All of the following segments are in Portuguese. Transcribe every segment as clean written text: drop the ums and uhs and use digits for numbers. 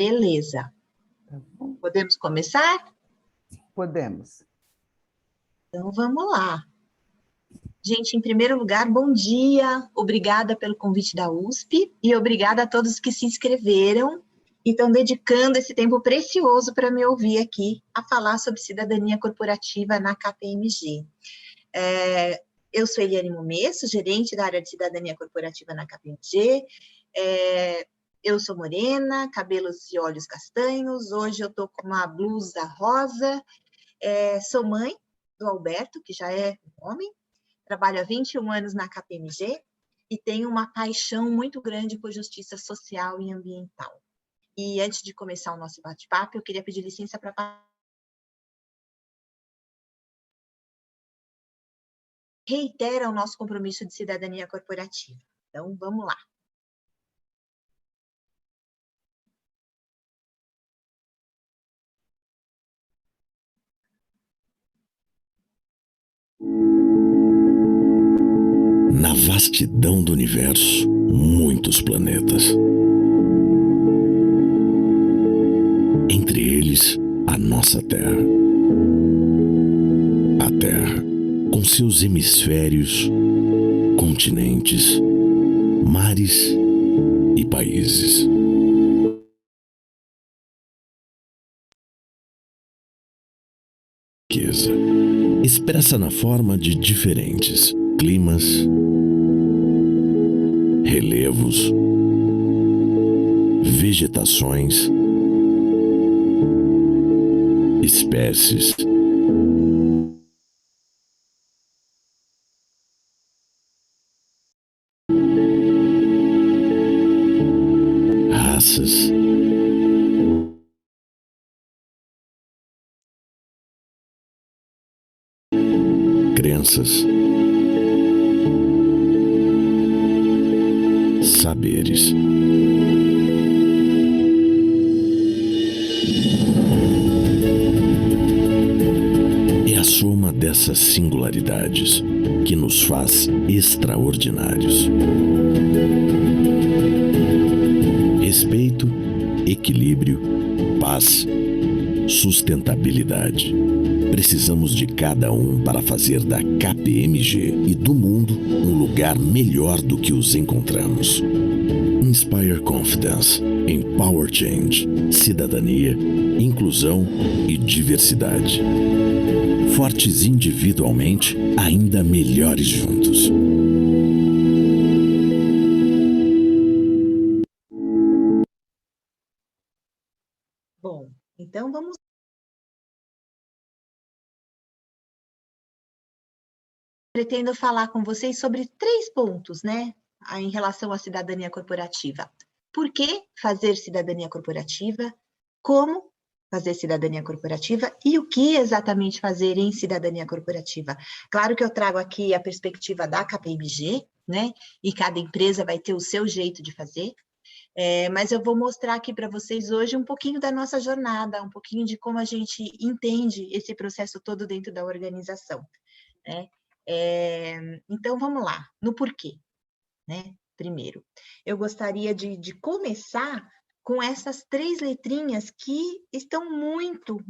Beleza. Tá bom? Podemos começar? Podemos. Então, vamos lá. Gente, em primeiro lugar, bom dia. Obrigada pelo convite da USP e obrigada a todos que se inscreveram e estão dedicando esse tempo precioso para me ouvir aqui a falar sobre cidadania corporativa na KPMG. Eu sou Eliane Momesso, gerente da área de cidadania corporativa na KPMG. Eu sou morena, cabelos e olhos castanhos. Hoje eu estou com uma blusa rosa. Sou mãe do Alberto, que já é um homem. Trabalho há 21 anos na KPMG e tenho uma paixão muito grande por justiça social e ambiental. E antes de começar o nosso bate-papo, eu queria pedir licença para reiterar o nosso compromisso de cidadania corporativa. Então, vamos lá. Na vastidão do universo, muitos planetas. Entre eles, a nossa Terra. A Terra, com seus hemisférios, continentes, mares e países. Riqueza, expressa na forma de diferentes climas, relevos, vegetações, espécies, raças, crenças, saberes. É a soma dessas singularidades que nos faz extraordinários. Respeito, equilíbrio, paz, sustentabilidade. Precisamos de cada um para fazer da KPMG e do mundo um lugar melhor do que os encontramos. Inspire Confidence, Empower Change, cidadania, inclusão e diversidade. Fortes individualmente, ainda melhores juntos. Bom, então vamos. Pretendo falar com vocês sobre 3 pontos, né, em relação à cidadania corporativa. Por que fazer cidadania corporativa? Como fazer cidadania corporativa e o que exatamente fazer em cidadania corporativa? Claro que eu trago aqui a perspectiva da KPMG, né, e cada empresa vai ter o seu jeito de fazer, mas eu vou mostrar aqui para vocês hoje um pouquinho da nossa jornada, um pouquinho de como a gente entende esse processo todo dentro da organização, né? Então, vamos lá, no porquê, né? Primeiro, eu gostaria de começar com essas 3 letrinhas que estão muito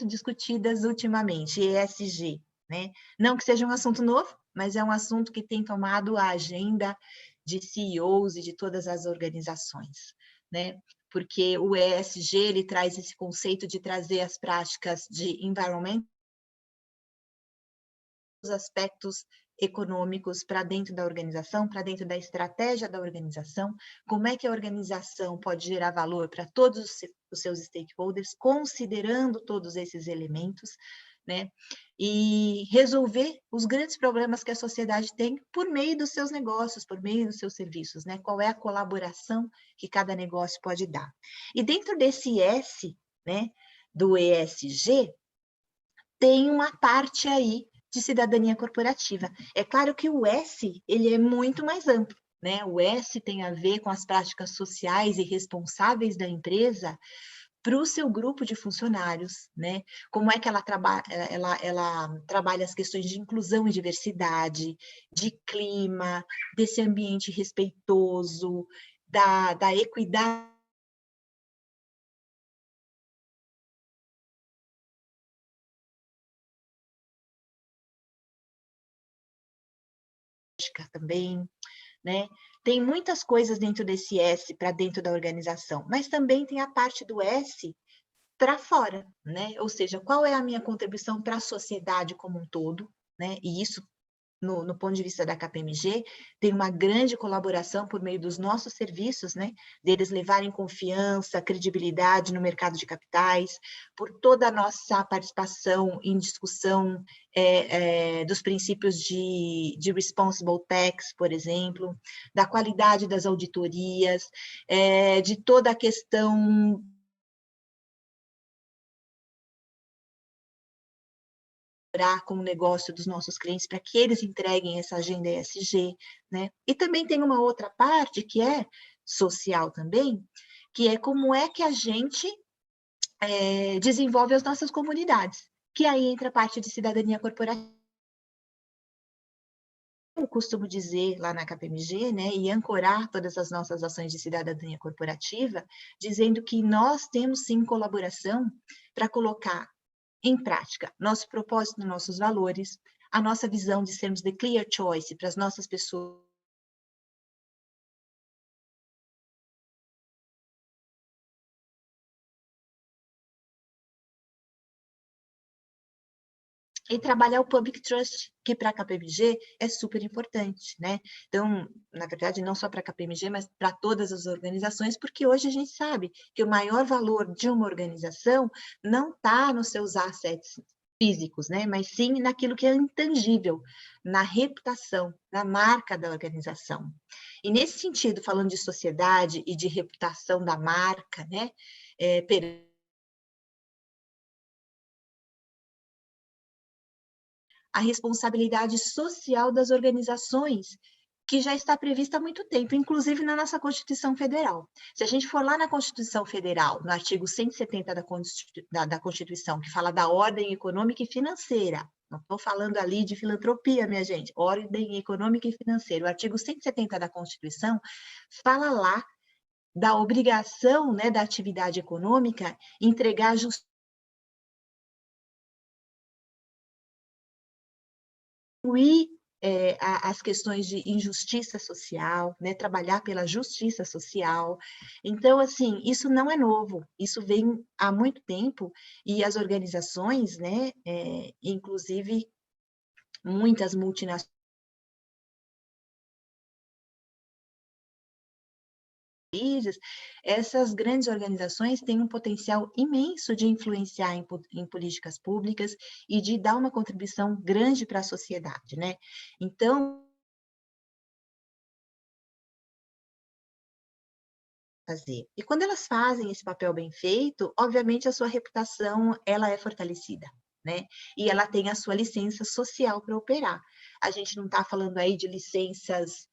discutidas ultimamente, ESG, né? Não que seja um assunto novo, mas é um assunto que tem tomado a agenda de CEOs e de todas as organizações, né? Porque o ESG, ele traz esse conceito de trazer as práticas de environment, os aspectos econômicos para dentro da organização, para dentro da estratégia da organização, como é que a organização pode gerar valor para todos os seus stakeholders, considerando todos esses elementos, né? E resolver os grandes problemas que a sociedade tem por meio dos seus negócios, por meio dos seus serviços, né? Qual é a colaboração que cada negócio pode dar. E dentro desse S, né, do ESG, tem uma parte aí de cidadania corporativa. É claro que o S, ele é muito mais amplo, né? O S tem a ver com as práticas sociais e responsáveis da empresa para o seu grupo de funcionários, né? Como é que ela trabalha as questões de inclusão e diversidade, de clima, desse ambiente respeitoso, da equidade ética também, né? Tem muitas coisas dentro desse S para dentro da organização, mas também tem a parte do S para fora, né? Ou seja, qual é a minha contribuição para a sociedade como um todo, né? E isso, no ponto de vista da KPMG, tem uma grande colaboração por meio dos nossos serviços, né? Deles levarem confiança, credibilidade no mercado de capitais, por toda a nossa participação em discussão dos princípios de responsible tax, por exemplo, da qualidade das auditorias, de toda a questão com o negócio dos nossos clientes para que eles entreguem essa agenda ESG, né? E também tem uma outra parte que é social também, que é como é que a gente desenvolve as nossas comunidades, que aí entra a parte de cidadania corporativa. Eu costumo dizer lá na KPMG, né, e ancorar todas as nossas ações de cidadania corporativa, dizendo que nós temos sim colaboração para colocar em prática nosso propósito, nossos valores, a nossa visão de sermos the clear choice para as nossas pessoas. E trabalhar o public trust, que para a KPMG é super importante, né? Então, na verdade, não só para a KPMG, mas para todas as organizações, porque hoje a gente sabe que o maior valor de uma organização não está nos seus assets físicos, né? Mas sim naquilo que é intangível, na reputação, na marca da organização. E nesse sentido, falando de sociedade e de reputação da marca, né? A responsabilidade social das organizações, que já está prevista há muito tempo, inclusive na nossa Constituição Federal. Se a gente for lá na Constituição Federal, no artigo 170 da Constituição, que fala da ordem econômica e financeira, não estou falando ali de filantropia, minha gente, ordem econômica e financeira, o artigo 170 da Constituição fala lá da obrigação, né, da atividade econômica entregar justiça, as questões de injustiça social, né, trabalhar pela justiça social. Então, assim, isso não é novo, isso vem há muito tempo, e as organizações, né, inclusive muitas multinacionais, essas grandes organizações têm um potencial imenso de influenciar em políticas públicas e de dar uma contribuição grande para a sociedade, né? Então, fazer. E quando elas fazem esse papel bem feito, obviamente a sua reputação, ela é fortalecida, né? E ela tem a sua licença social para operar. A gente não está falando aí de licenças,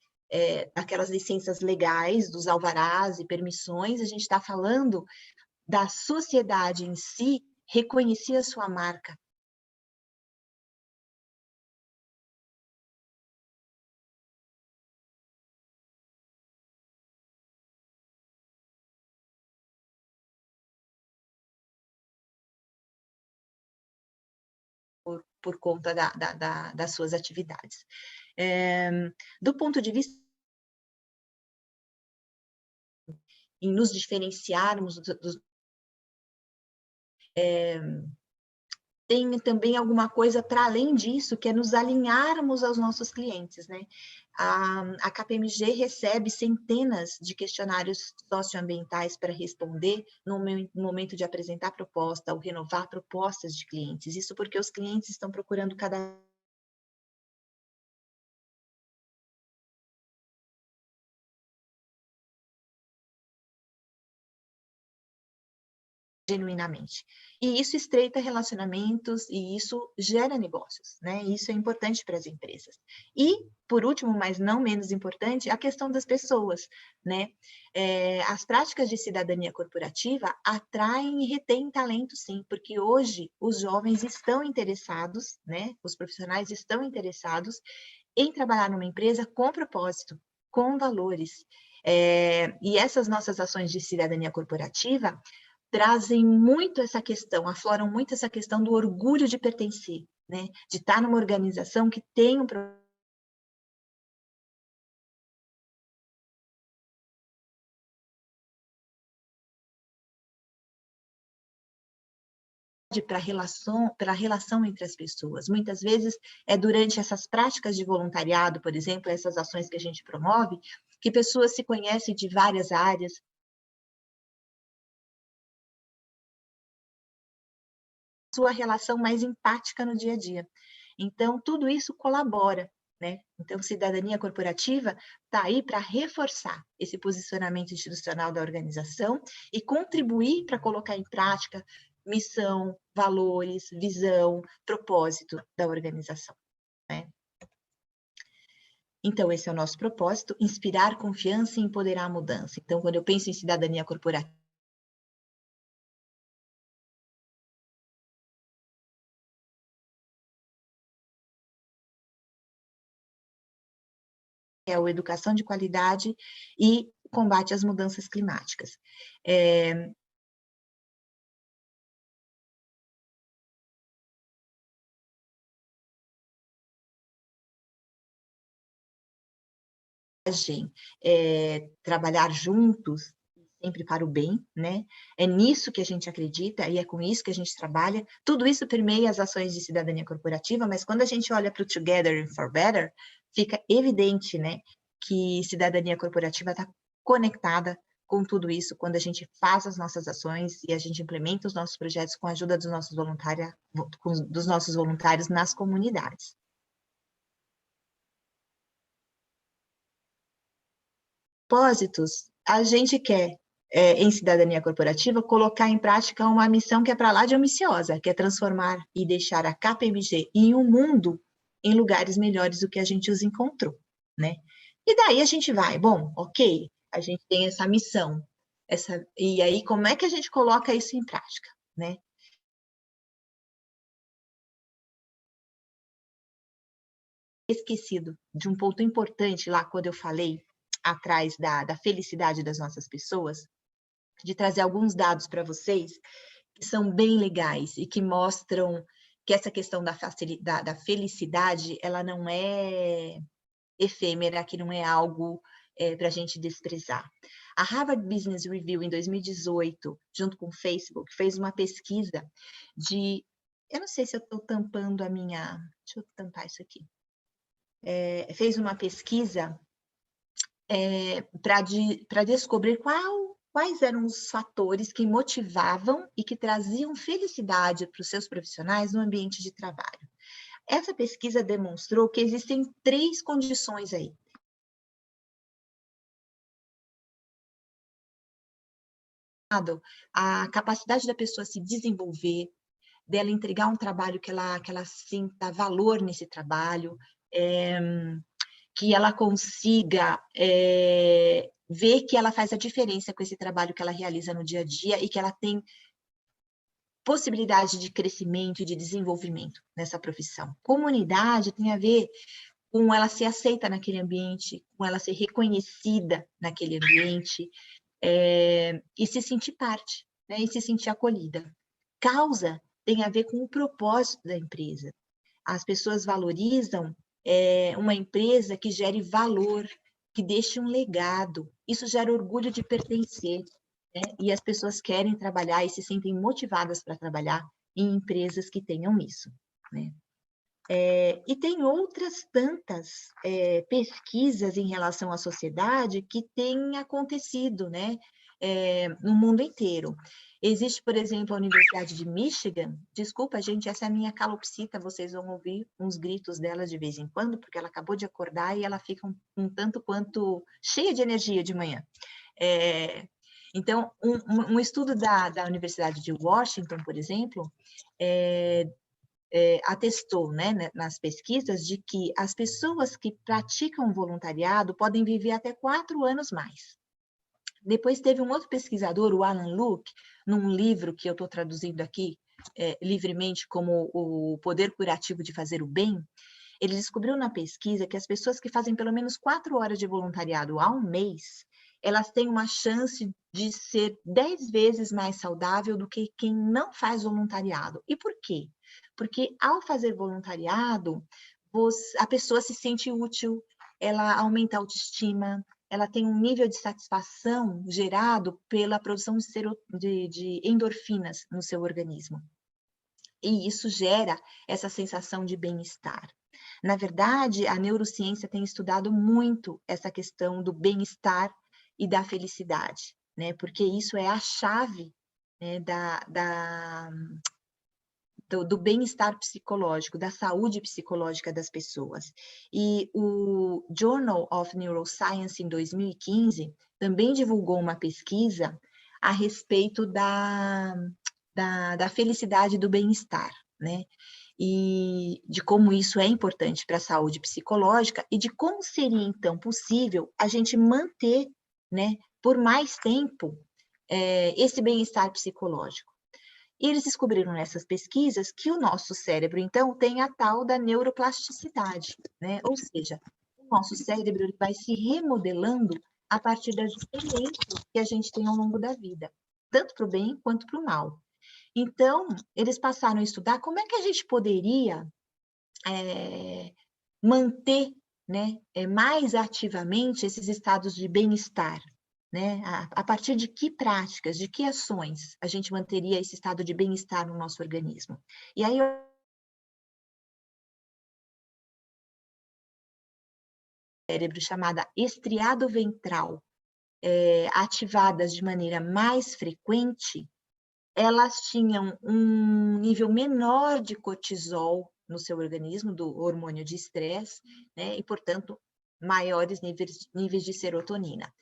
aquelas licenças legais, dos alvarás e permissões, a gente está falando da sociedade em si reconhecer a sua marca. Por conta das suas atividades. Do ponto de vista em nos diferenciarmos tem também alguma coisa para além disso, que é nos alinharmos aos nossos clientes, né? A KPMG recebe centenas de questionários socioambientais para responder no momento de apresentar proposta ou renovar propostas de clientes. Isso porque os clientes estão procurando cada genuinamente. E isso estreita relacionamentos e isso gera negócios, né? Isso é importante para as empresas. E, por último, mas não menos importante, a questão das pessoas, né? As práticas de cidadania corporativa atraem e retêm talento, sim, porque hoje os jovens estão interessados, né? Os profissionais estão interessados em trabalhar numa empresa com propósito, com valores. E essas nossas ações de cidadania corporativa trazem muito essa questão, afloram muito essa questão do orgulho de pertencer, né? De estar numa organização que tem um para a relação entre as pessoas. Muitas vezes é durante essas práticas de voluntariado, por exemplo, essas ações que a gente promove, que pessoas se conhecem de várias áreas. Sua relação mais empática no dia a dia. Então, tudo isso colabora, né? Então, cidadania corporativa está aí para reforçar esse posicionamento institucional da organização e contribuir para colocar em prática missão, valores, visão, propósito da organização, né? Então, esse é o nosso propósito, inspirar confiança e empoderar a mudança. Então, quando eu penso em cidadania corporativa, é a educação de qualidade e combate às mudanças climáticas. Trabalhar juntos, sempre para o bem, né? É nisso que a gente acredita e é com isso que a gente trabalha. Tudo isso permeia as ações de cidadania corporativa, mas quando a gente olha para o Together and for Better, fica evidente, né, que cidadania corporativa está conectada com tudo isso quando a gente faz as nossas ações e a gente implementa os nossos projetos com a ajuda dos nossos voluntários nas comunidades. Propósitos, a gente quer, em cidadania corporativa, colocar em prática uma missão que é para lá de ambiciosa, que é transformar e deixar a KPMG em um mundo em lugares melhores do que a gente os encontrou, né? E daí a gente vai, bom, ok, a gente tem essa missão, e aí como é que a gente coloca isso em prática, né? Esquecido de um ponto importante lá quando eu falei atrás da felicidade das nossas pessoas, de trazer alguns dados para vocês que são bem legais e que mostram que essa questão da felicidade, ela não é efêmera, que não é algo para a gente desprezar. A Harvard Business Review, em 2018, junto com o Facebook, fez uma pesquisa de... Eu não sei se eu estou tampando a minha... Deixa eu tampar isso aqui. Fez uma pesquisa para descobrir quais eram os fatores que motivavam e que traziam felicidade para os seus profissionais no ambiente de trabalho. Essa pesquisa demonstrou que existem 3 condições aí. A capacidade da pessoa se desenvolver, dela entregar um trabalho que ela sinta valor nesse trabalho, que ela consiga ver que ela faz a diferença com esse trabalho que ela realiza no dia a dia e que ela tem possibilidade de crescimento e de desenvolvimento nessa profissão. Comunidade tem a ver com ela ser aceita naquele ambiente, com ela ser reconhecida naquele ambiente, e se sentir parte, né, e se sentir acolhida. Causa tem a ver com o propósito da empresa. As pessoas valorizam uma empresa que gere valor, que deixe um legado. Isso gera orgulho de pertencer, né? E as pessoas querem trabalhar e se sentem motivadas para trabalhar em empresas que tenham isso, né? E tem outras tantas pesquisas em relação à sociedade que têm acontecido, né, no mundo inteiro. Existe, por exemplo, a Universidade de Michigan. Desculpa, gente, essa é a minha calopsita, vocês vão ouvir uns gritos dela de vez em quando, porque ela acabou de acordar e ela fica um tanto quanto cheia de energia de manhã. Então, um estudo da Universidade de Washington, por exemplo, atestou, né, nas pesquisas, de que as pessoas que praticam voluntariado podem viver até 4 anos mais. Depois teve um outro pesquisador, o Alan Luke, num livro que eu estou traduzindo aqui livremente como O Poder Curativo de Fazer o Bem. Ele descobriu na pesquisa que as pessoas que fazem pelo menos 4 horas de voluntariado ao mês, elas têm uma chance de ser 10 vezes mais saudável do que quem não faz voluntariado. E por quê? Porque ao fazer voluntariado, a pessoa se sente útil, ela aumenta a autoestima, ela tem um nível de satisfação gerado pela produção de endorfinas no seu organismo. E isso gera essa sensação de bem-estar. Na verdade, a neurociência tem estudado muito essa questão do bem-estar e da felicidade, né? Porque isso é a chave, né, do bem-estar psicológico, da saúde psicológica das pessoas. E o Journal of Neuroscience, em 2015, também divulgou uma pesquisa a respeito da felicidade e do bem-estar, né? E de como isso é importante para a saúde psicológica e de como seria, então, possível a gente manter, né, por mais tempo, esse bem-estar psicológico. E eles descobriram nessas pesquisas que o nosso cérebro, então, tem a tal da neuroplasticidade, né? Ou seja, o nosso cérebro ele vai se remodelando a partir das experiências que a gente tem ao longo da vida, tanto para o bem quanto para o mal. Então, eles passaram a estudar como é que a gente poderia manter, né, mais ativamente esses estados de bem-estar, né? A partir de que práticas, de que ações a gente manteria esse estado de bem-estar no nosso organismo. E aí, cérebro chamada estriado ventral, ativadas de maneira mais frequente, elas tinham um nível menor de cortisol no seu organismo, do hormônio de estresse, né? E, portanto, maiores níveis de serotonina.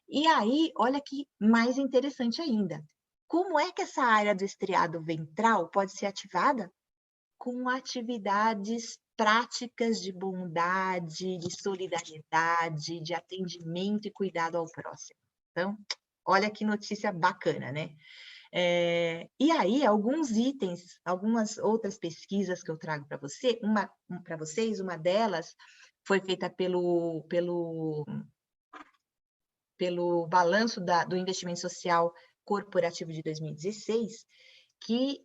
E aí, olha que mais interessante ainda. Como é que essa área do estriado ventral pode ser ativada? Com atividades práticas de bondade, de solidariedade, de atendimento e cuidado ao próximo. Então, olha que notícia bacana, né? E aí, alguns itens, algumas outras pesquisas que eu trago para vocês, uma delas foi feita pelo balanço do investimento social corporativo de 2016, que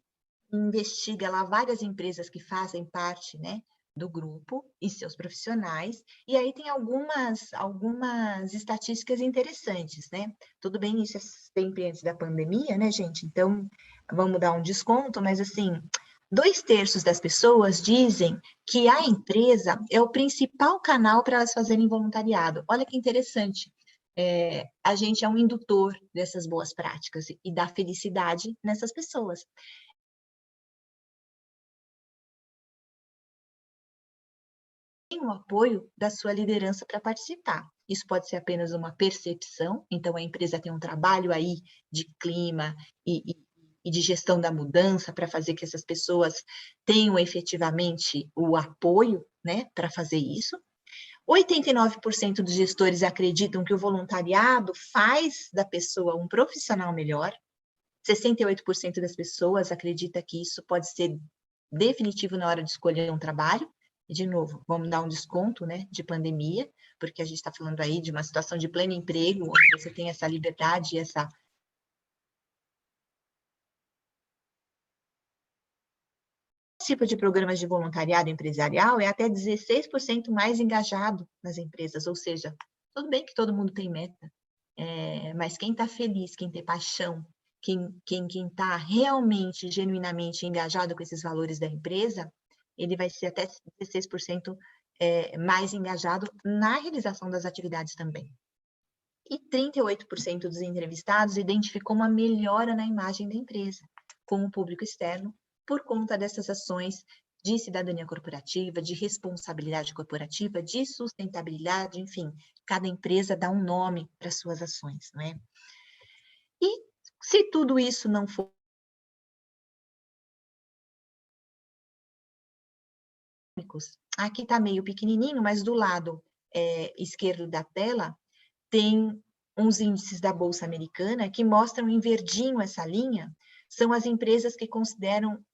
investiga lá várias empresas que fazem parte, né, do grupo e seus profissionais, e aí tem algumas estatísticas interessantes, né? Tudo bem, isso é sempre antes da pandemia, né, gente? Então, vamos dar um desconto, mas assim, 2/3 das pessoas dizem que a empresa é o principal canal para elas fazerem voluntariado. Olha que interessante. A gente é um indutor dessas boas práticas e dá felicidade nessas pessoas. Tem o apoio da sua liderança para participar. Isso pode ser apenas uma percepção, então a empresa tem um trabalho aí de clima e de gestão da mudança para fazer que essas pessoas tenham efetivamente o apoio, né, para fazer isso. 89% dos gestores acreditam que o voluntariado faz da pessoa um profissional melhor. 68% das pessoas acreditam que isso pode ser definitivo na hora de escolher um trabalho. E, de novo, vamos dar um desconto, né, de pandemia, porque a gente está falando aí de uma situação de pleno emprego, onde você tem essa liberdade e essa... Esse tipo de programas de voluntariado empresarial é até 16% mais engajado nas empresas, ou seja, tudo bem que todo mundo tem meta, mas quem está feliz, quem tem paixão, quem está realmente, genuinamente engajado com esses valores da empresa, ele vai ser até 16% mais engajado na realização das atividades também. E 38% dos entrevistados identificou uma melhora na imagem da empresa com o público externo por conta dessas ações de cidadania corporativa, de responsabilidade corporativa, de sustentabilidade, enfim, cada empresa dá um nome para suas ações, não é? E se tudo isso não for... Aqui está meio pequenininho, mas do lado esquerdo da tela tem uns índices da Bolsa Americana que mostram em verdinho essa linha, são as empresas que consideram,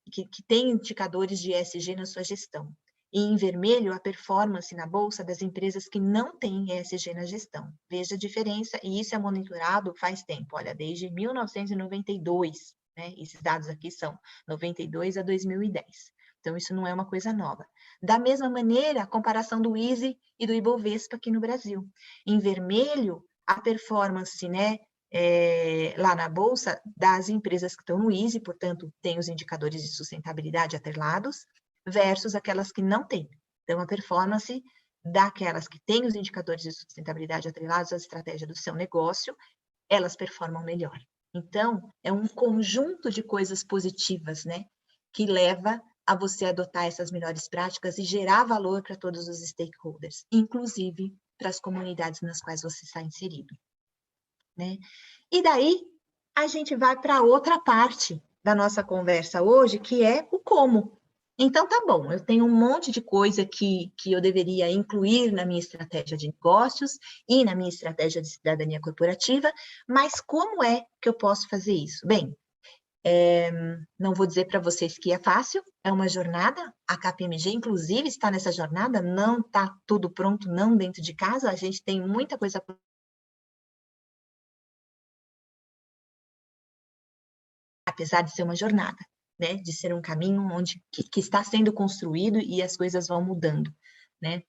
que têm indicadores de ESG na sua gestão. E em vermelho, a performance na Bolsa das empresas que não têm ESG na gestão. Veja a diferença, e isso é monitorado faz tempo, olha, desde 1992, né? Esses dados aqui são 92 a 2010. Então, isso não é uma coisa nova. Da mesma maneira, a comparação do ISE e do Ibovespa aqui no Brasil. Em vermelho, a performance, né, lá na Bolsa das empresas que estão no ISE, portanto, tem os indicadores de sustentabilidade atrelados, versus aquelas que não têm. Então, a performance daquelas que têm os indicadores de sustentabilidade atrelados à estratégia do seu negócio, elas performam melhor. Então, é um conjunto de coisas positivas, né, que leva a você adotar essas melhores práticas e gerar valor para todos os stakeholders, inclusive para as comunidades nas quais você está inserido, né? E daí, a gente vai para outra parte da nossa conversa hoje, que é o como. Então, tá bom, eu tenho um monte de coisa que eu deveria incluir na minha estratégia de negócios e na minha estratégia de cidadania corporativa, mas como é que eu posso fazer isso? Bem, não vou dizer para vocês que é fácil, é uma jornada, a KPMG, inclusive, está nessa jornada, não está tudo pronto, não dentro de casa, a gente tem muita coisa. Apesar de ser uma jornada, né, de ser um caminho que está sendo construído e as coisas vão mudando, né?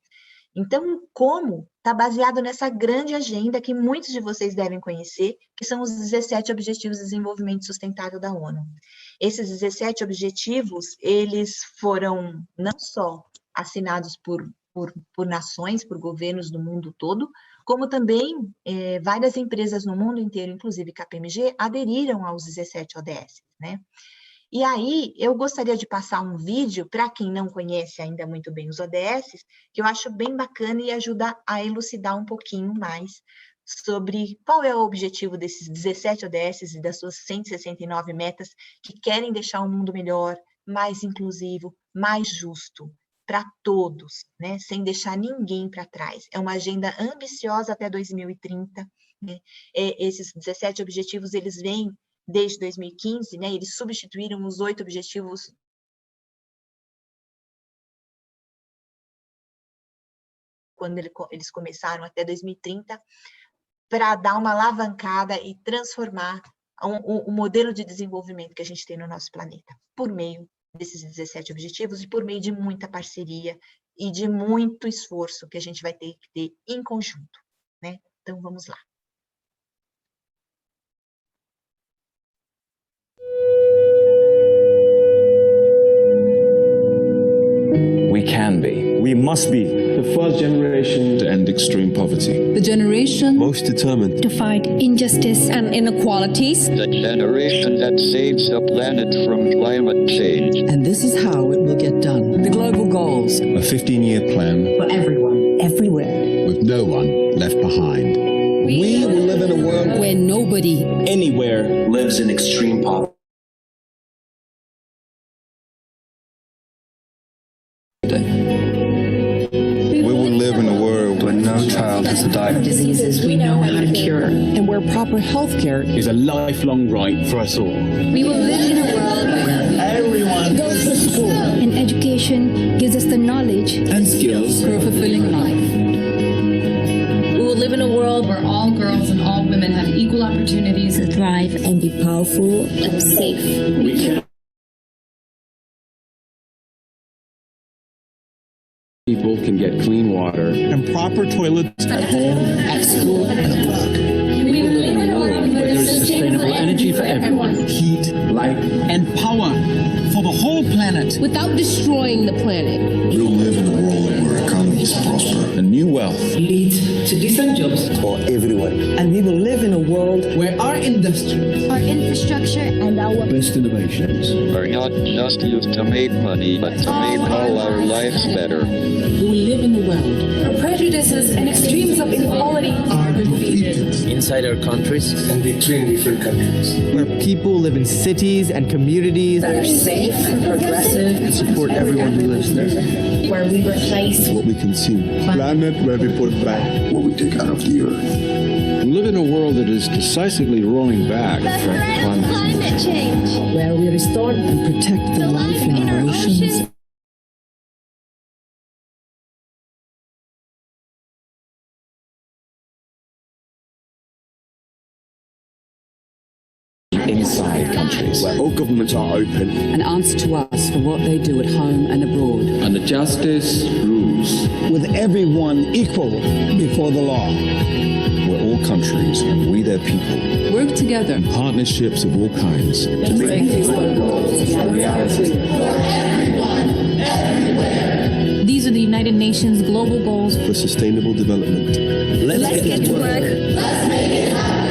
Então, como está baseado nessa grande agenda que muitos de vocês devem conhecer, que são os 17 Objetivos de Desenvolvimento Sustentável da ONU. Esses 17 objetivos, eles foram não só assinados por nações, por governos do mundo todo, como também várias empresas no mundo inteiro, inclusive KPMG, aderiram aos 17 ODS, né? E aí, eu gostaria de passar um vídeo, para quem não conhece ainda muito bem os ODS, que eu acho bem bacana e ajuda a elucidar um pouquinho mais sobre qual é o objetivo desses 17 ODS e das suas 169 metas que querem deixar o mundo melhor, mais inclusivo, mais justo para todos, né? Sem deixar ninguém para trás. É uma agenda ambiciosa até 2030, né? Esses 17 objetivos, eles vêm desde 2015, né, eles substituíram os 8 objetivos quando eles começaram até 2030, para dar uma alavancada e transformar o modelo de desenvolvimento que a gente tem no nosso planeta, por meio desses 17 objetivos e por meio de muita parceria e de muito esforço que a gente vai ter que ter em conjunto, né? Então, vamos lá. We can be. We must be. The first generation To end extreme poverty. The generation most determined to fight injustice and inequalities. The generation that saves the planet from climate change. And this is how it will get done. The global goals a 15-year plan for everyone, everywhere. with no one left behind. We will live in a world Where nobody Anywhere lives in extreme poverty. we will live in a world where no child has to die. Diseases we know how to cure. And where proper health care is a lifelong right for us all. we will live in a world where Everyone goes to school and education gives us the knowledge and skills for a fulfilling life. We will live in a world where all girls and all women have equal opportunities to thrive and be powerful and safe. We can. People can get clean water and proper toilets At home, at school, and at work. We will live in a world where there is sustainable energy for everyone. heat, light, and power for the whole planet. without destroying the planet. We will live in a world where economies prosper. And new wealth. Lead to decent jobs For everyone. and we will live in a world where our industry, Our infrastructure and our Best innovations. Are not just used to make money, but to make all our lives better. we will live in a world Where prejudices and extremes of inequality Are defeated inside our countries. and between different countries. where people live in cities and communities that are safe, progressive, And support everyone who lives there. where we replace What we consume. Planet where we put back what we take out of the earth. We live in a world that is decisively rolling back from climate change. where we restore and protect the life in our oceans. Inside countries. Where all governments are open. And answer to us for what they do at home and abroad. And the justice rules. With everyone equal before the law. Where all countries and we their people. Work together. Partnerships of all kinds. To make these goals a reality. These are the United Nations Global Goals For sustainable development. Let's get to work. Let's make it happen.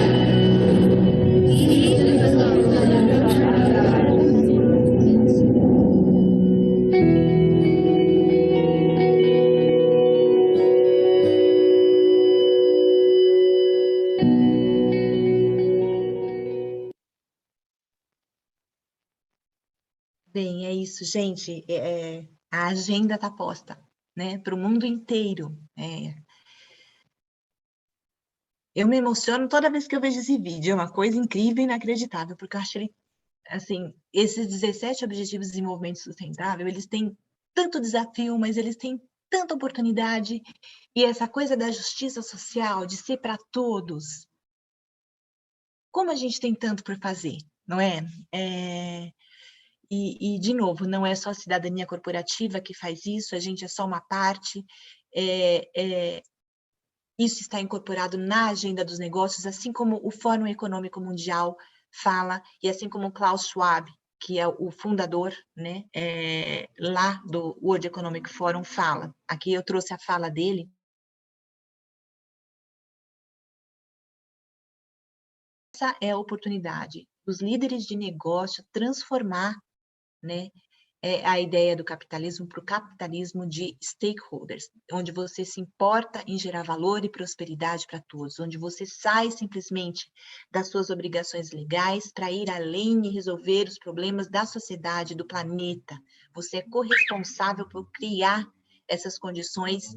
Bem, é isso, gente. A agenda está posta, né, para o mundo inteiro. Eu me emociono toda vez que eu vejo esse vídeo. É uma coisa incrível e inacreditável, porque eu acho ele, assim, esses 17 Objetivos de Desenvolvimento Sustentável, eles têm tanto desafio, mas eles têm tanta oportunidade. E essa coisa da justiça social, de ser para todos. Como a gente tem tanto por fazer, não é? E, de novo, não é só a cidadania corporativa que faz isso, a gente é só uma parte. Isso está incorporado na agenda dos negócios, assim como o Fórum Econômico Mundial fala, e assim como o Klaus Schwab, que é o fundador, né, lá do World Economic Forum, fala. Aqui eu trouxe a fala dele. Essa é a oportunidade dos líderes de negócio transformar, né, a ideia do capitalismo para o capitalismo de stakeholders, onde você se importa em gerar valor e prosperidade para todos, onde você sai simplesmente das suas obrigações legais para ir além e resolver os problemas da sociedade, do planeta. Você é corresponsável por criar essas condições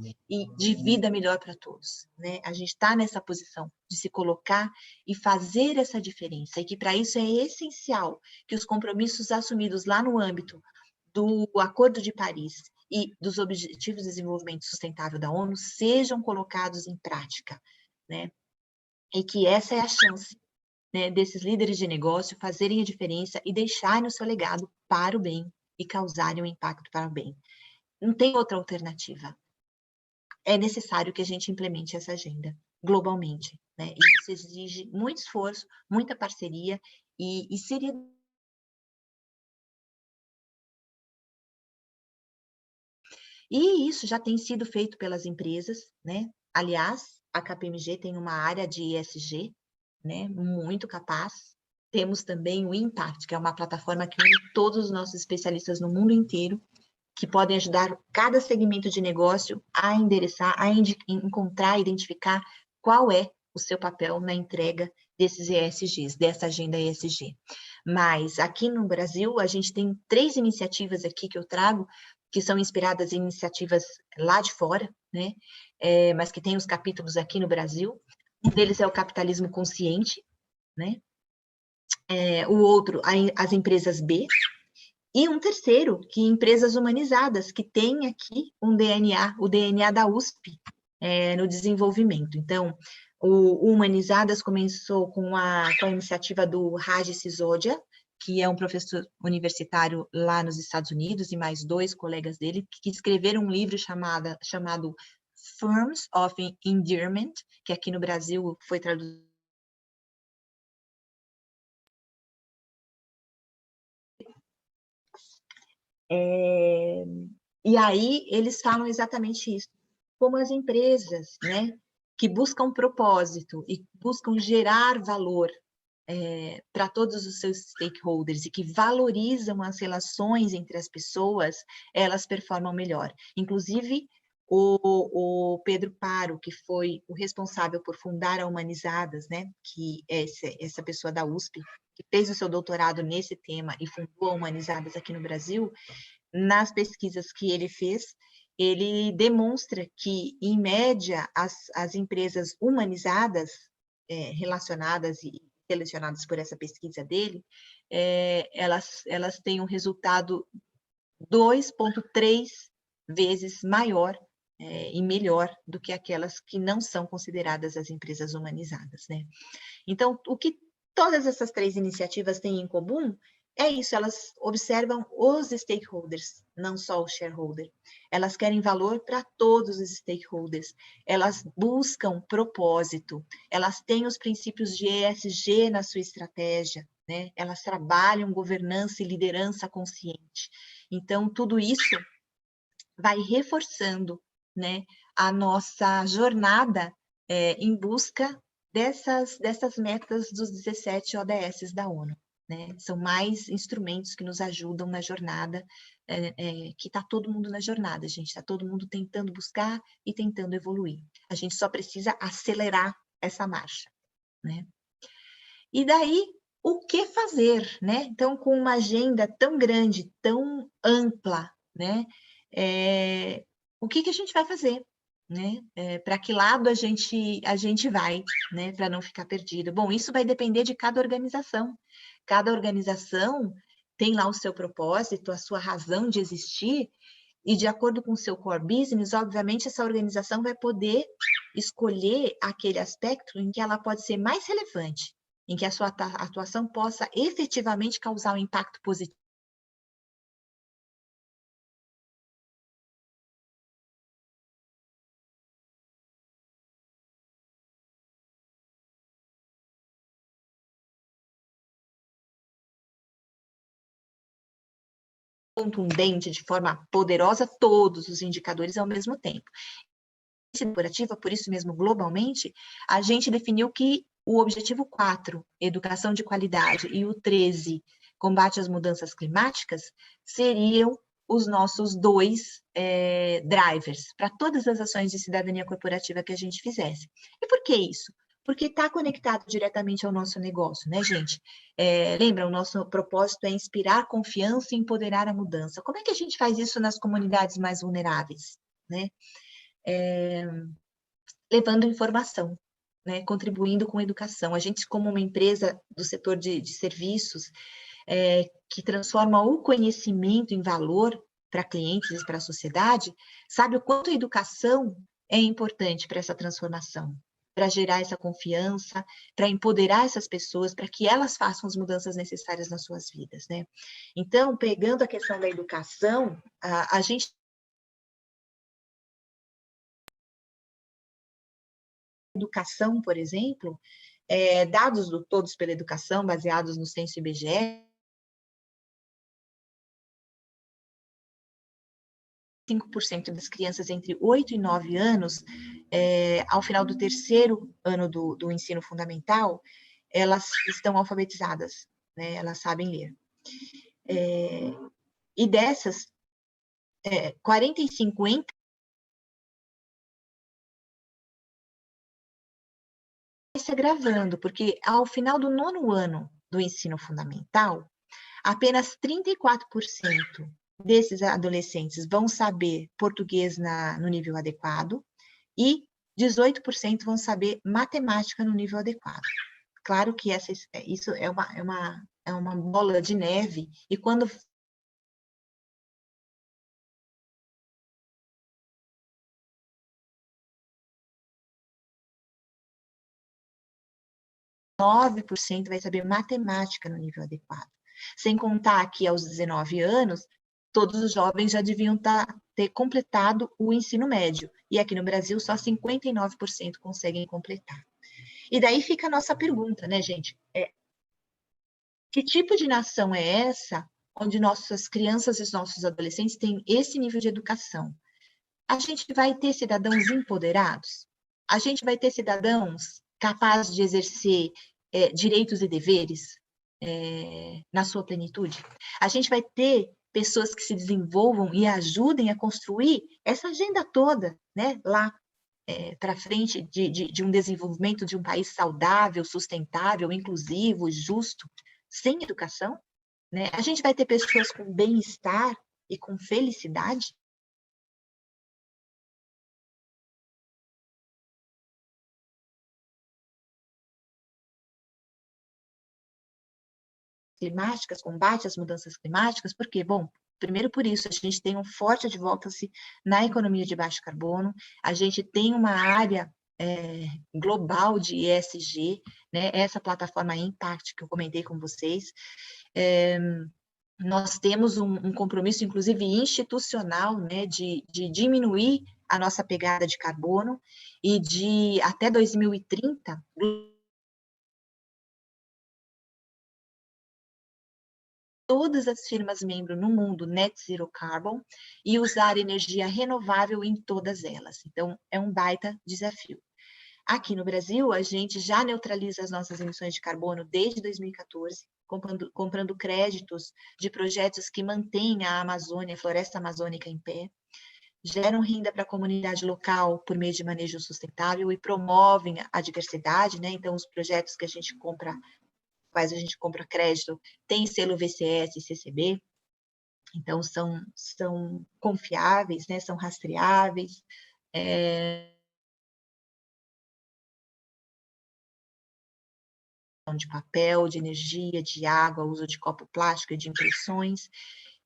de vida melhor para todos, né? A gente está nessa posição de se colocar e fazer essa diferença, e que para isso é essencial que os compromissos assumidos lá no âmbito do Acordo de Paris e dos Objetivos de Desenvolvimento Sustentável da ONU sejam colocados em prática, né? E que essa é a chance, né, desses líderes de negócio fazerem a diferença e deixarem o seu legado para o bem e causarem um impacto para o bem. Não tem outra alternativa. É necessário que a gente implemente essa agenda globalmente, né? E isso exige muito esforço, muita parceria e seriedade. E isso já tem sido feito pelas empresas, né? Aliás, a KPMG tem uma área de ESG, né, muito capaz. Temos também o Impact, que é uma plataforma que une todos os nossos especialistas no mundo inteiro, que podem ajudar cada segmento de negócio a endereçar, a encontrar, identificar qual é o seu papel na entrega desses ESGs, dessa agenda ESG. Mas aqui no Brasil, a gente tem 3 iniciativas aqui que eu trago, que são inspiradas em iniciativas lá de fora, né? Mas que tem os capítulos aqui no Brasil. Um deles é o capitalismo consciente, né? O outro, as empresas B. E um terceiro, que empresas humanizadas, que tem aqui um DNA, o DNA da USP, no desenvolvimento. Então, o Humanizadas começou com a iniciativa do Raj Sisodia, que é um professor universitário lá nos Estados Unidos, e mais 2 colegas dele, que escreveram um livro chamado Forms of Endearment, que aqui no Brasil foi traduzido. E aí eles falam exatamente isso, como as empresas, né, que buscam propósito e buscam gerar valor para todos os seus stakeholders e que valorizam as relações entre as pessoas, elas performam melhor. Inclusive, o Pedro Paro, que foi o responsável por fundar a Humanizadas, né, que é essa pessoa da USP, que fez o seu doutorado nesse tema e fundou a Humanizadas aqui no Brasil, nas pesquisas que ele fez, ele demonstra que, em média, as empresas humanizadas, relacionadas e selecionadas por essa pesquisa dele, elas têm um resultado 2,3 vezes maior e melhor do que aquelas que não são consideradas as empresas humanizadas, né? Então, o que todas essas 3 iniciativas têm em comum é isso, elas observam os stakeholders, não só o shareholder. Elas querem valor para todos os stakeholders. Elas buscam propósito. Elas têm os princípios de ESG na sua estratégia, né? Elas trabalham governança e liderança consciente. Então, tudo isso vai reforçando, né, a nossa jornada em busca dessas metas dos 17 ODS da ONU. Né? São mais instrumentos que nos ajudam na jornada, que está todo mundo na jornada, gente, está todo mundo tentando buscar e tentando evoluir. A gente só precisa acelerar essa marcha, né? E daí, o que fazer, né? Então, com uma agenda tão grande, tão ampla, né? O que a gente vai fazer? Né? Para que lado a gente vai, né? Para não ficar perdido. Bom, isso vai depender de cada organização. Cada organização tem lá o seu propósito, a sua razão de existir, e de acordo com o seu core business, obviamente, essa organização vai poder escolher aquele aspecto em que ela pode ser mais relevante, em que a sua atuação possa efetivamente causar um impacto positivo. Contundente, de forma poderosa, todos os indicadores ao mesmo tempo. Corporativa, por isso mesmo, globalmente, a gente definiu que o objetivo 4, educação de qualidade, e o 13, combate às mudanças climáticas, seriam os nossos 2 drivers para todas as ações de cidadania corporativa que a gente fizesse. E por que isso? Porque está conectado diretamente ao nosso negócio, né, gente? Lembra, o nosso propósito é inspirar confiança e empoderar a mudança. Como é que a gente faz isso nas comunidades mais vulneráveis, né? Levando informação, né? Contribuindo com educação. A gente, como uma empresa do setor de serviços, que transforma o conhecimento em valor para clientes e para a sociedade, sabe o quanto a educação é importante para essa transformação, para gerar essa confiança, para empoderar essas pessoas, para que elas façam as mudanças necessárias nas suas vidas, né? Então, pegando a questão da educação, a gente educação, por exemplo, dados do Todos pela Educação, baseados no censo IBGE, 5% das crianças entre 8 e 9 anos, ao final do 3º ano do ensino fundamental, elas estão alfabetizadas, né? Elas sabem ler. E dessas, 45 se agravando, porque ao final do 9º ano do ensino fundamental, apenas 34% desses adolescentes vão saber português no nível adequado e 18% vão saber matemática no nível adequado. Claro que isso é uma bola de neve, e quando vai saber matemática no nível adequado. Sem contar que aos 19 anos, todos os jovens já deviam ter completado o ensino médio. E aqui no Brasil, só 59% conseguem completar. E daí fica a nossa pergunta, né, gente? Que tipo de nação é essa onde nossas crianças e nossos adolescentes têm esse nível de educação? A gente vai ter cidadãos empoderados? A gente vai ter cidadãos capazes de exercer direitos e deveres na sua plenitude? A gente vai ter pessoas que se desenvolvam e ajudem a construir essa agenda toda, né, lá para frente de um desenvolvimento de um país saudável, sustentável, inclusivo, justo, sem educação? Né? A gente vai ter pessoas com bem-estar e com felicidade? Climáticas, combate às mudanças climáticas, porque, bom, primeiro por isso, a gente tem um forte advocacy na economia de baixo carbono, a gente tem uma área global de ESG, né? Essa plataforma Impact que eu comentei com vocês. Nós temos um compromisso, inclusive institucional, né, de diminuir a nossa pegada de carbono e de, até 2030, todas as firmas membros no mundo Net Zero Carbon e usar energia renovável em todas elas. Então, é um baita desafio. Aqui no Brasil, a gente já neutraliza as nossas emissões de carbono desde 2014, comprando créditos de projetos que mantêm a Amazônia, a floresta amazônica em pé, geram renda para a comunidade local por meio de manejo sustentável e promovem a diversidade, né? Então, os projetos que a gente compra, quais a gente compra crédito, tem selo VCS e CCB, então são confiáveis, né? São rastreáveis, de papel, de energia, de água, uso de copo plástico e de impressões,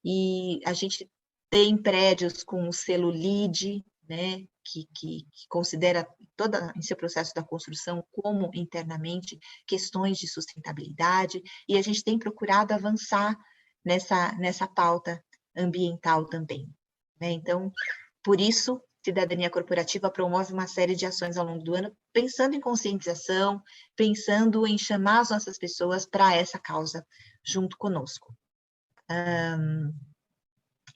e a gente tem prédios com o selo LEED, né, que considera toda em seu processo da construção como internamente questões de sustentabilidade, e a gente tem procurado avançar nessa pauta ambiental também, né? Então, por isso, Cidadania Corporativa promove uma série de ações ao longo do ano, pensando em conscientização, pensando em chamar as nossas pessoas para essa causa junto conosco.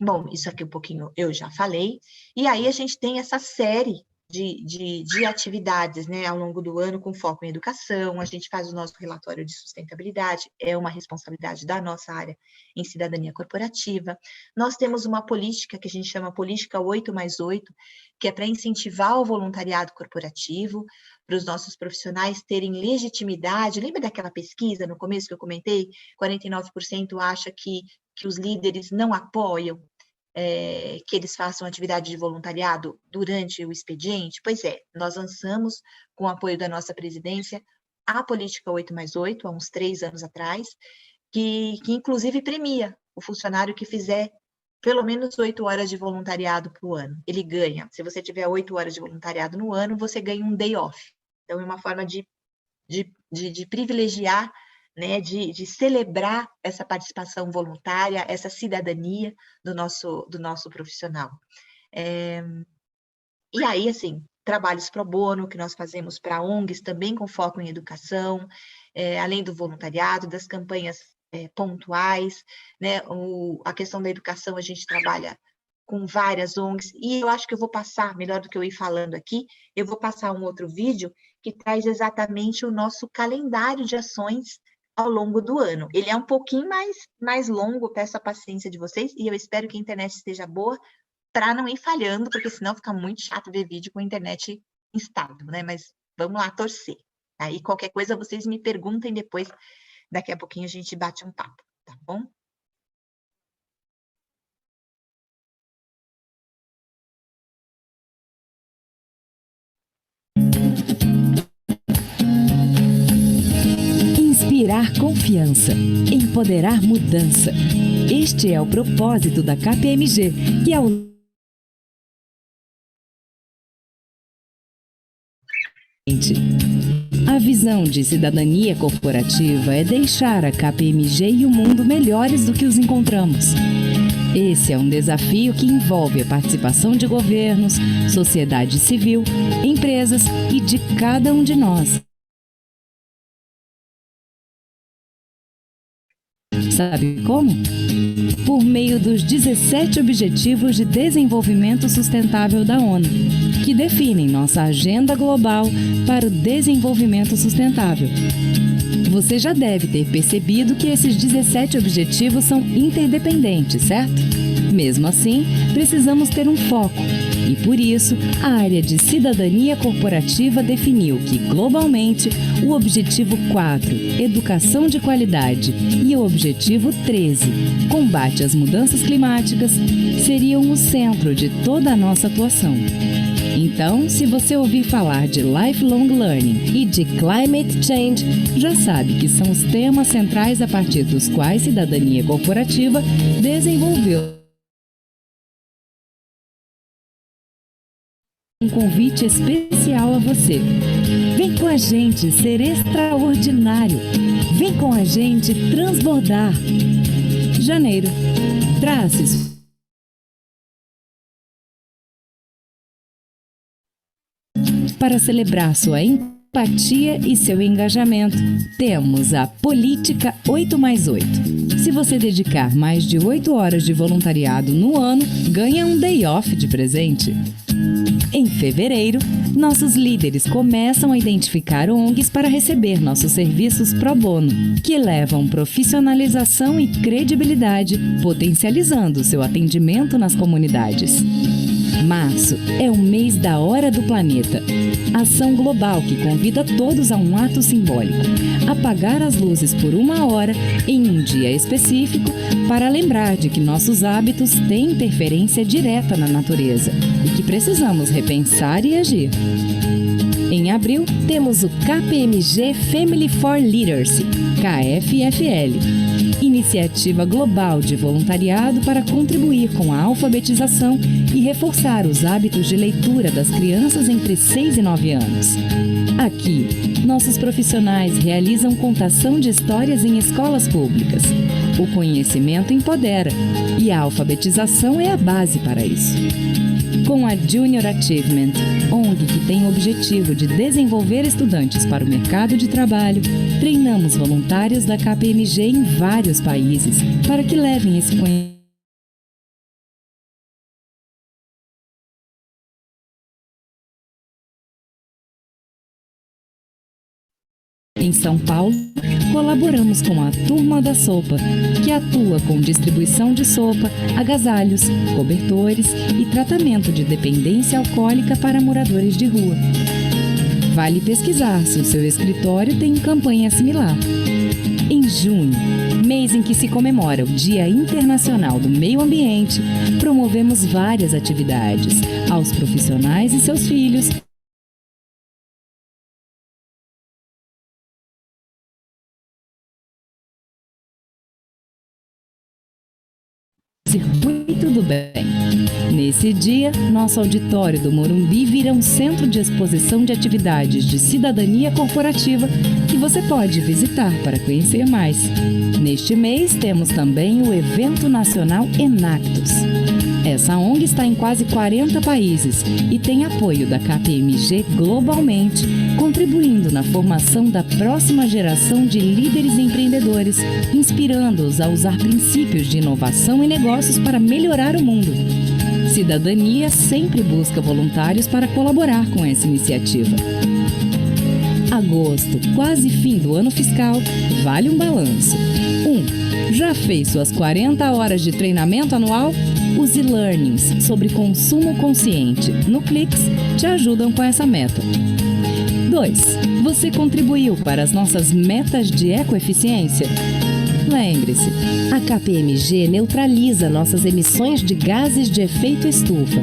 Bom, isso aqui um pouquinho eu já falei, e aí a gente tem essa série de atividades, né, ao longo do ano, com foco em educação, a gente faz o nosso relatório de sustentabilidade, é uma responsabilidade da nossa área em cidadania corporativa. Nós temos uma política que a gente chama Política 8+8, que é para incentivar o voluntariado corporativo, para os nossos profissionais terem legitimidade. Lembra daquela pesquisa no começo que eu comentei? 49% acha que os líderes não apoiam que eles façam atividade de voluntariado durante o expediente? Pois é, nós lançamos, com o apoio da nossa presidência, a Política 8+8, há uns 3 anos atrás, que inclusive premia o funcionário que fizer pelo menos 8 horas de voluntariado por ano. Ele ganha. Se você tiver 8 horas de voluntariado no ano, você ganha um day off. Então, é uma forma de privilegiar, né, de celebrar essa participação voluntária, essa cidadania do nosso profissional. E aí, assim, trabalhos pro bono que nós fazemos para ONGs, também com foco em educação, além do voluntariado, das campanhas pontuais, né, a questão da educação, a gente trabalha com várias ONGs, e eu acho que eu vou passar, melhor do que eu ir falando aqui, eu vou passar um outro vídeo que traz exatamente o nosso calendário de ações ao longo do ano. Ele é um pouquinho mais longo, peço a paciência de vocês, e eu espero que a internet esteja boa para não ir falhando, porque senão fica muito chato ver vídeo com a internet instável, né? Mas vamos lá torcer. Aí qualquer coisa vocês me perguntem depois, daqui a pouquinho a gente bate um papo, tá bom? Inspirar confiança, empoderar mudança. Este é o propósito da KPMG, que é o A visão de cidadania corporativa é deixar a KPMG e o mundo melhores do que os encontramos. Esse é um desafio que envolve a participação de governos, sociedade civil, empresas e de cada um de nós. Sabe como? Por meio dos 17 Objetivos de Desenvolvimento Sustentável da ONU, que definem nossa agenda global para o desenvolvimento sustentável. Você já deve ter percebido que esses 17 objetivos são interdependentes, certo? Mesmo assim, precisamos ter um foco. E por isso, a área de cidadania corporativa definiu que, globalmente, o Objetivo 4, Educação de Qualidade, e o Objetivo 13, Combate às Mudanças Climáticas, seriam o centro de toda a nossa atuação. Então, se você ouvir falar de Lifelong Learning e de Climate Change, já sabe que são os temas centrais a partir dos quais Cidadania Corporativa desenvolveu um convite especial a você. Vem com a gente ser extraordinário. Vem com a gente transbordar. Janeiro. Traços. Para celebrar sua empatia e seu engajamento, temos a Política 8+8. Se você dedicar mais de 8 horas de voluntariado no ano, ganha um day off de presente. Em fevereiro, nossos líderes começam a identificar ONGs para receber nossos serviços pro bono, que levam profissionalização e credibilidade, potencializando seu atendimento nas comunidades. Março é o mês da Hora do Planeta, ação global que convida todos a um ato simbólico, apagar as luzes por 1 hora em um dia específico para lembrar de que nossos hábitos têm interferência direta na natureza e que precisamos repensar e agir. Em abril, temos o KPMG Family for Literacy, KFFL, iniciativa global de voluntariado para contribuir com a alfabetização e reforçar os hábitos de leitura das crianças entre 6 e 9 anos. Aqui, nossos profissionais realizam contação de histórias em escolas públicas. O conhecimento empodera e a alfabetização é a base para isso. Com a Junior Achievement, ONG que tem o objetivo de desenvolver estudantes para o mercado de trabalho, treinamos voluntários da KPMG em vários países para que levem esse conhecimento. Em São Paulo, colaboramos com a Turma da Sopa, que atua com distribuição de sopa, agasalhos, cobertores e tratamento de dependência alcoólica para moradores de rua. Vale pesquisar se o seu escritório tem campanha similar. Em junho, mês em que se comemora o Dia Internacional do Meio Ambiente, promovemos várias atividades aos profissionais e seus filhos. Circuito do Bem. Nesse dia, nosso auditório do Morumbi vira um centro de exposição de atividades de cidadania corporativa que você pode visitar para conhecer mais. Neste mês, temos também o Evento Nacional Enactus. Essa ONG está em quase 40 países e tem apoio da KPMG globalmente, contribuindo na formação da próxima geração de líderes empreendedores, inspirando-os a usar princípios de inovação e negócios para melhorar o mundo. Cidadania sempre busca voluntários para colaborar com essa iniciativa. Agosto, quase fim do ano fiscal, vale um balanço. 1. Já fez suas 40 horas de treinamento anual? Os e-learnings sobre consumo consciente no Clix te ajudam com essa meta. 2. Você contribuiu para as nossas metas de ecoeficiência? Lembre-se, a KPMG neutraliza nossas emissões de gases de efeito estufa,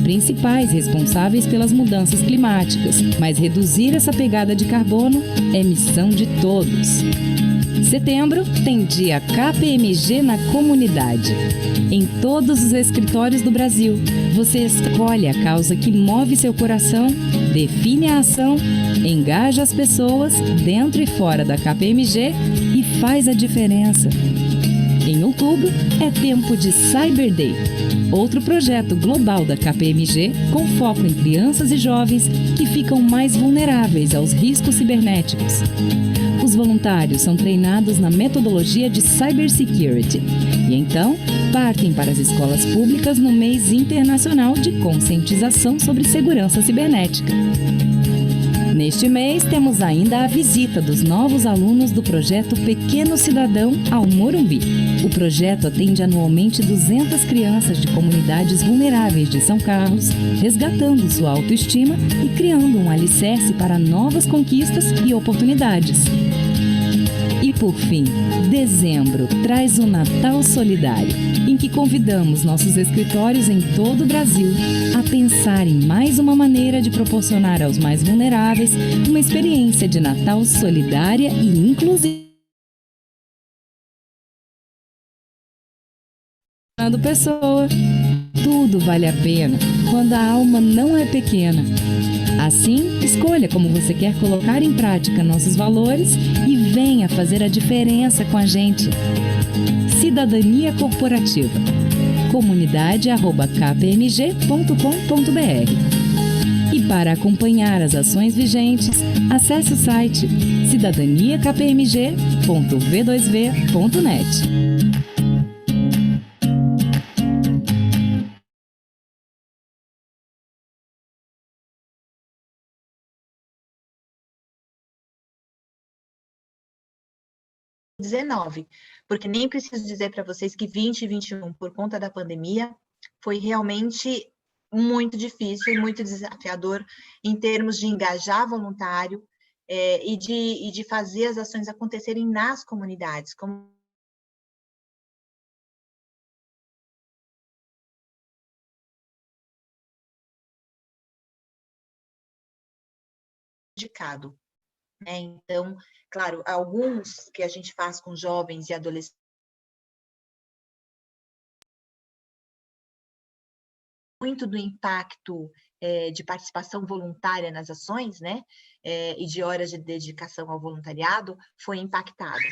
principais responsáveis pelas mudanças climáticas, mas reduzir essa pegada de carbono é missão de todos. Setembro tem dia KPMG na comunidade. Em todos os escritórios do Brasil, você escolhe a causa que move seu coração, define a ação, engaja as pessoas dentro e fora da KPMG e faz a diferença. Em outubro, é tempo de Cyber Day, outro projeto global da KPMG com foco em crianças e jovens que ficam mais vulneráveis aos riscos cibernéticos. Os voluntários são treinados na metodologia de Cybersecurity e então partem para as escolas públicas no mês internacional de conscientização sobre segurança cibernética. Neste mês, temos ainda a visita dos novos alunos do projeto Pequeno Cidadão ao Morumbi. O projeto atende anualmente 200 crianças de comunidades vulneráveis de São Carlos, resgatando sua autoestima e criando um alicerce para novas conquistas e oportunidades. E por fim, dezembro traz o Natal Solidário, em que convidamos nossos escritórios em todo o Brasil a pensar em mais uma maneira de proporcionar aos mais vulneráveis uma experiência de Natal solidária e inclusiva. Pessoa. Tudo vale a pena quando a alma não é pequena. Assim, escolha como você quer colocar em prática nossos valores e venha fazer a diferença com a gente. Cidadania Corporativa. comunidade@kpmg.com.br. E para acompanhar as ações vigentes, acesse o site cidadaniakpmg.v2v.net. Porque nem preciso dizer para vocês que 2021, por conta da pandemia, foi realmente muito difícil e muito desafiador em termos de engajar voluntário e de fazer as ações acontecerem nas comunidades, como indicado. Então, claro, alguns que a gente faz com jovens e adolescentes, muito do impacto de participação voluntária nas ações, né, e de horas de dedicação ao voluntariado, foi impactado.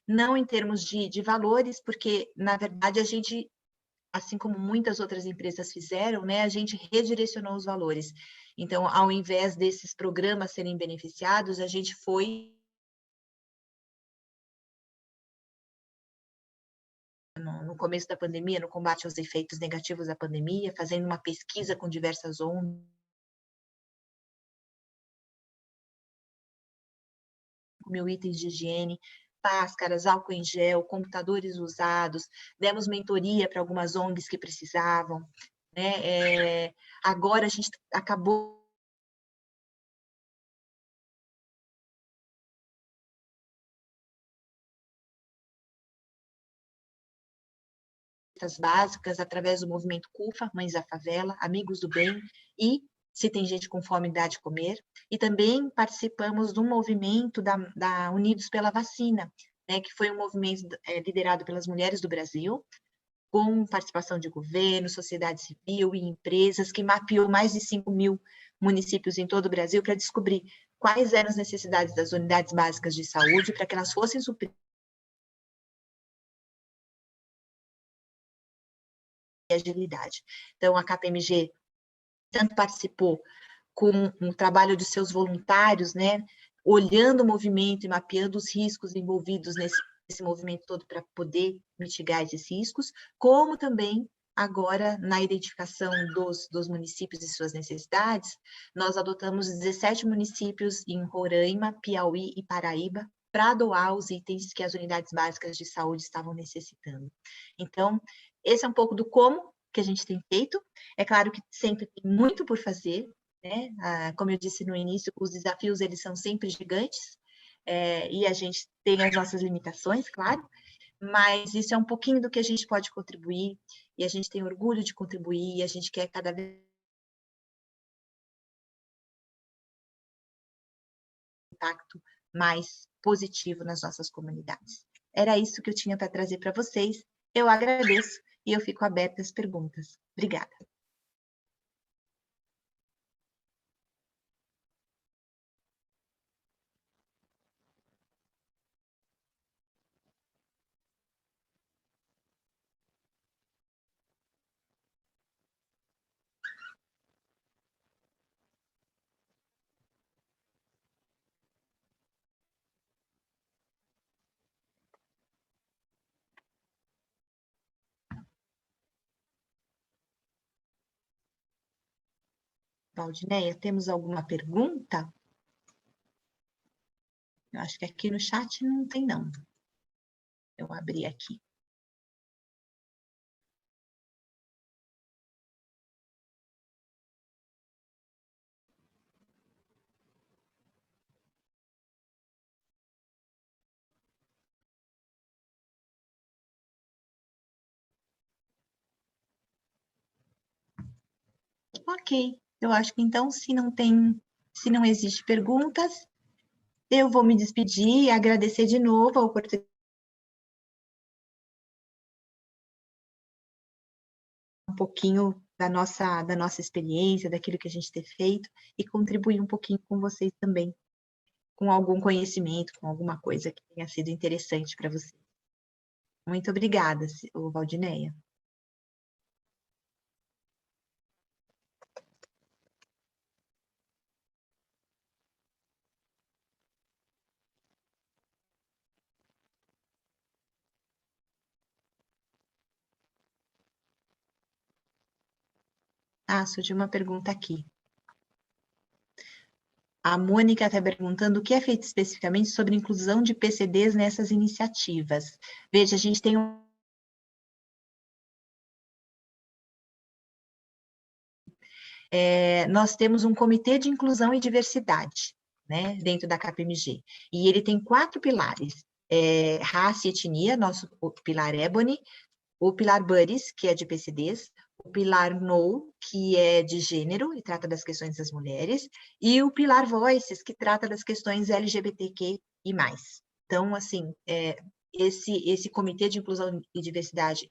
Não em termos de valores, porque, na verdade, a gente, assim como muitas outras empresas fizeram, né, a gente redirecionou os valores. Então, ao invés desses programas serem beneficiados, a gente foi no começo da pandemia, no combate aos efeitos negativos da pandemia, fazendo uma pesquisa com diversas ONGs, mil itens de higiene, máscaras, álcool em gel, computadores usados, demos mentoria para algumas ONGs que precisavam, né? Agora a gente acabou básicas através do movimento CUFA, Mães da Favela, Amigos do Bem e Se Tem Gente com Fome, Dá de Comer. E também participamos do movimento da Unidos pela Vacina, né, que foi um movimento liderado pelas mulheres do Brasil, com participação de governo, sociedade civil e empresas, que mapeou mais de 5.000 municípios em todo o Brasil para descobrir quais eram as necessidades das unidades básicas de saúde para que elas fossem supridas agilidade. Então, a KPMG tanto participou com o trabalho de seus voluntários, né, olhando o movimento e mapeando os riscos envolvidos nesse movimento todo para poder mitigar esses riscos, como também agora na identificação dos municípios e suas necessidades, nós adotamos 17 municípios em Roraima, Piauí e Paraíba para doar os itens que as unidades básicas de saúde estavam necessitando. Então, esse é um pouco do como que a gente tem feito. É claro que sempre tem muito por fazer, né? Como eu disse no início, os desafios, eles são sempre gigantes, e a gente tem as nossas limitações, claro, mas isso é um pouquinho do que a gente pode contribuir, e a gente tem orgulho de contribuir, e a gente quer cada vez impacto mais positivo nas nossas comunidades. Era isso que eu tinha para trazer para vocês. Eu agradeço e eu fico aberta às perguntas. Obrigada. Valdineia, temos alguma pergunta? Eu acho que aqui no chat não tem, não. Eu abri aqui. Ok, eu acho que então, se não existe perguntas, eu vou me despedir e agradecer de novo a oportunidade um pouquinho da nossa experiência, daquilo que a gente tem feito, e contribuir um pouquinho com vocês também, com algum conhecimento, com alguma coisa que tenha sido interessante para vocês. Muito obrigada, Valdineia. Surgiu uma pergunta aqui. A Mônica está perguntando o que é feito especificamente sobre a inclusão de PCDs nessas iniciativas. Veja, a gente tem nós temos um comitê de inclusão e diversidade, né, dentro da KPMG, e ele tem 4 pilares, raça e etnia, nosso pilar Ebony, o pilar Buddies, que é de PCDs, o pilar No, que é de gênero e trata das questões das mulheres, e o pilar Voices, que trata das questões LGBTQ e mais. Então, assim, esse comitê de inclusão e diversidade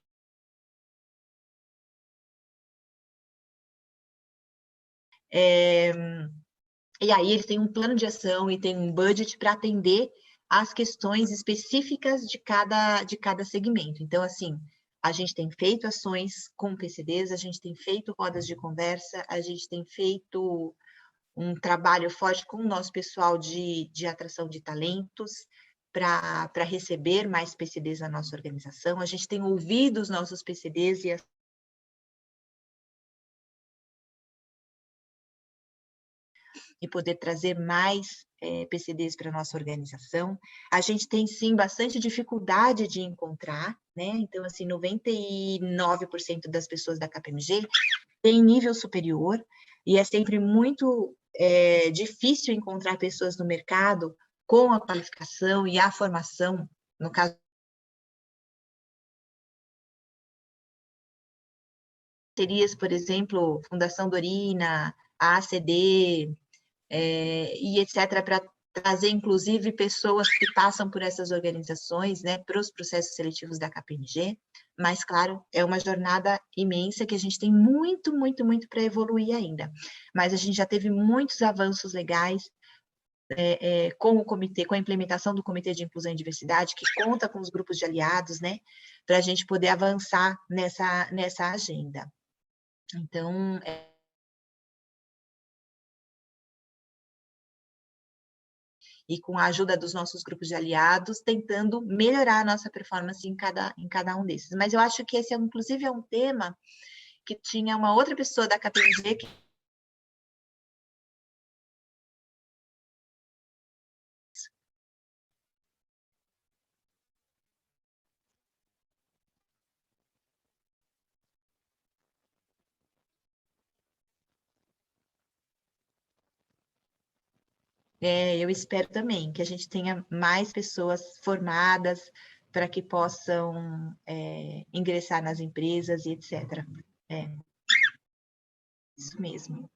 e aí eles têm um plano de ação e tem um budget para atender às questões específicas de cada segmento. Então, assim, a gente tem feito ações com PCDs, a gente tem feito rodas de conversa, a gente tem feito um trabalho forte com o nosso pessoal de atração de talentos para receber mais PCDs na nossa organização. A gente tem ouvido os nossos PCDs e poder trazer mais PCDs para a nossa organização. A gente tem, sim, bastante dificuldade de encontrar, né? Então, assim, 99% das pessoas da KPMG tem nível superior, e é sempre muito difícil encontrar pessoas no mercado com a qualificação e a formação, no caso, por exemplo, Fundação Dorina, a ACD, e etc., para trazer, inclusive, pessoas que passam por essas organizações, né, para os processos seletivos da KPMG, mas, claro, é uma jornada imensa que a gente tem muito, muito, muito para evoluir ainda, mas a gente já teve muitos avanços legais com o comitê, com a implementação do Comitê de Inclusão e Diversidade, que conta com os grupos de aliados, né, para a gente poder avançar nessa agenda. Então, e com a ajuda dos nossos grupos de aliados, tentando melhorar a nossa performance em cada um desses. Mas eu acho que esse, inclusive, é um tema que tinha uma outra pessoa da KPMG que eu espero também que a gente tenha mais pessoas formadas para que possam ingressar nas empresas e etc. Isso mesmo.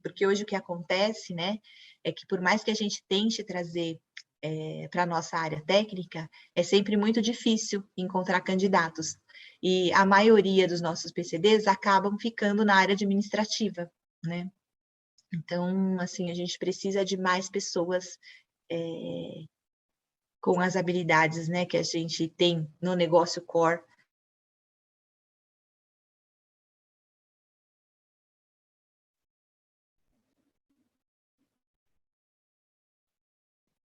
Porque hoje o que acontece, né, é que por mais que a gente tente trazer para a nossa área técnica, é sempre muito difícil encontrar candidatos. E a maioria dos nossos PCDs acabam ficando na área administrativa, né? Então, assim, a gente precisa de mais pessoas com as habilidades, né, que a gente tem no negócio core.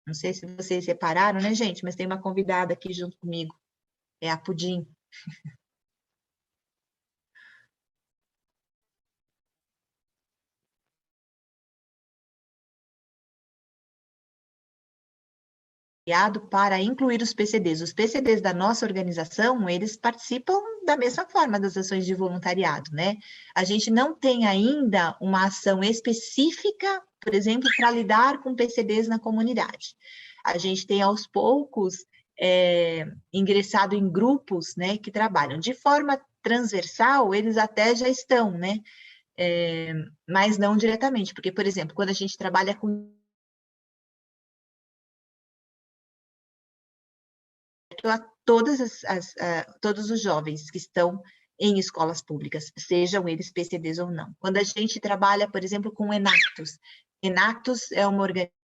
Não sei se vocês repararam, né, gente, mas tem uma convidada aqui junto comigo, é a Pudim. Para incluir os PCDs. Os PCDs da nossa organização, eles participam da mesma forma das ações de voluntariado, né? A gente não tem ainda uma ação específica, por exemplo, para lidar com PCDs na comunidade. A gente tem, aos poucos, ingressado em grupos, né, que trabalham. De forma transversal, eles até já estão, né? Mas não diretamente, porque, por exemplo, quando a gente trabalha com todos os jovens que estão em escolas públicas, sejam eles PCDs ou não. Quando a gente trabalha, por exemplo, com Enactus, Enactus é uma organização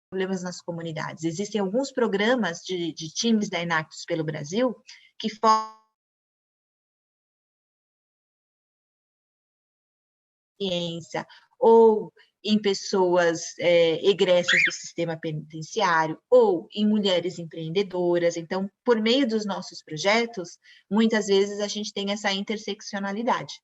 problemas nas comunidades. Existem alguns programas de times da Enactus pelo Brasil que ciência ou em pessoas egressas do sistema penitenciário ou em mulheres empreendedoras. Então, por meio dos nossos projetos, muitas vezes a gente tem essa interseccionalidade.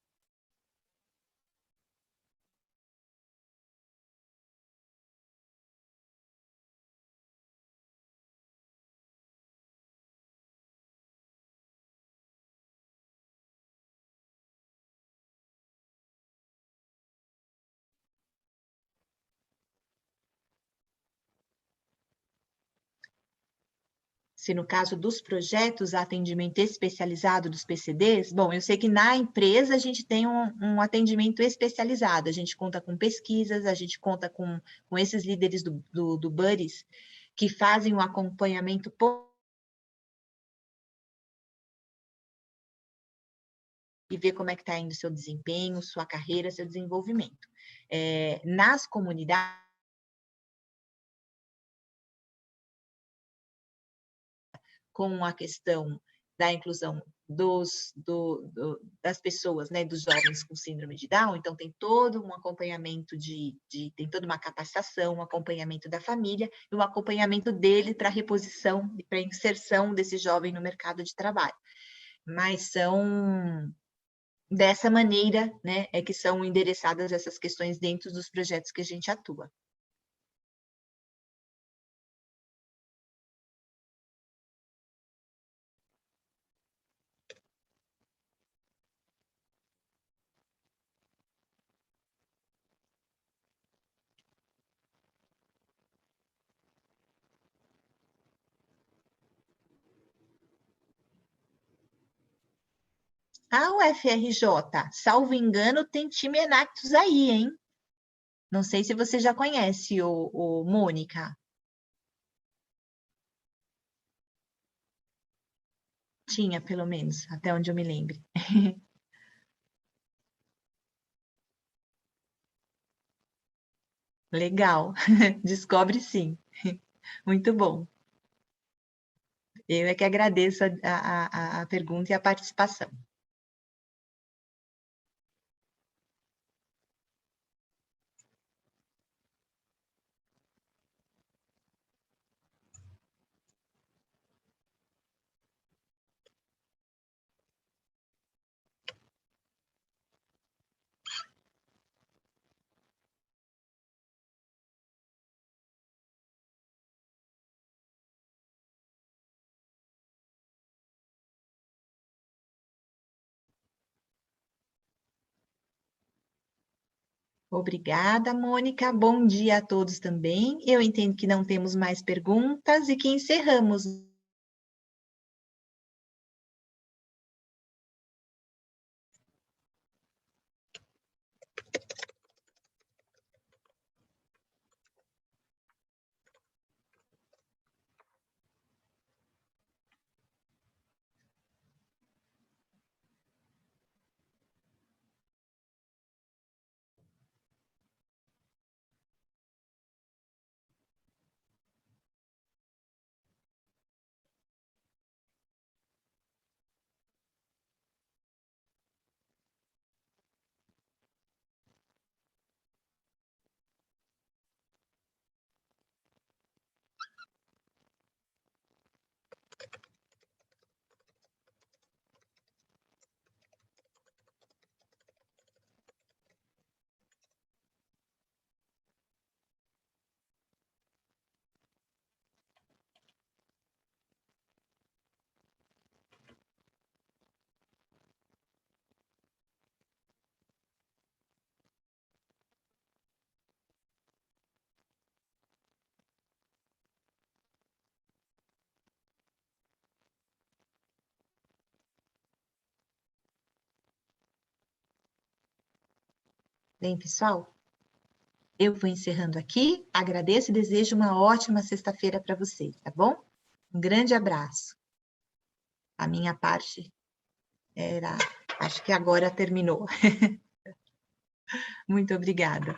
Se no caso dos projetos, atendimento especializado dos PCDs, bom, eu sei que na empresa a gente tem um atendimento especializado, a gente conta com pesquisas, a gente conta com esses líderes do Buddies, que fazem um acompanhamento e ver como é que está indo o seu desempenho, sua carreira, seu desenvolvimento. Nas comunidades, com a questão da inclusão das pessoas, né, dos jovens com síndrome de Down, então tem todo um acompanhamento tem toda uma capacitação, um acompanhamento da família e um acompanhamento dele para reposição e para inserção desse jovem no mercado de trabalho. Mas são dessa maneira, né, que são endereçadas essas questões dentro dos projetos que a gente atua. A UFRJ, salvo engano, tem time Enactus aí, hein? Não sei se você já conhece o Mônica. Tinha, pelo menos, até onde eu me lembre. Legal, descobre sim. Muito bom. Eu é que agradeço a pergunta e a participação. Obrigada, Mônica. Bom dia a todos também. Eu entendo que não temos mais perguntas e que encerramos. Bem, pessoal, eu vou encerrando aqui, agradeço e desejo uma ótima sexta-feira para vocês, tá bom? Um grande abraço. A minha parte acho que agora terminou. Muito obrigada.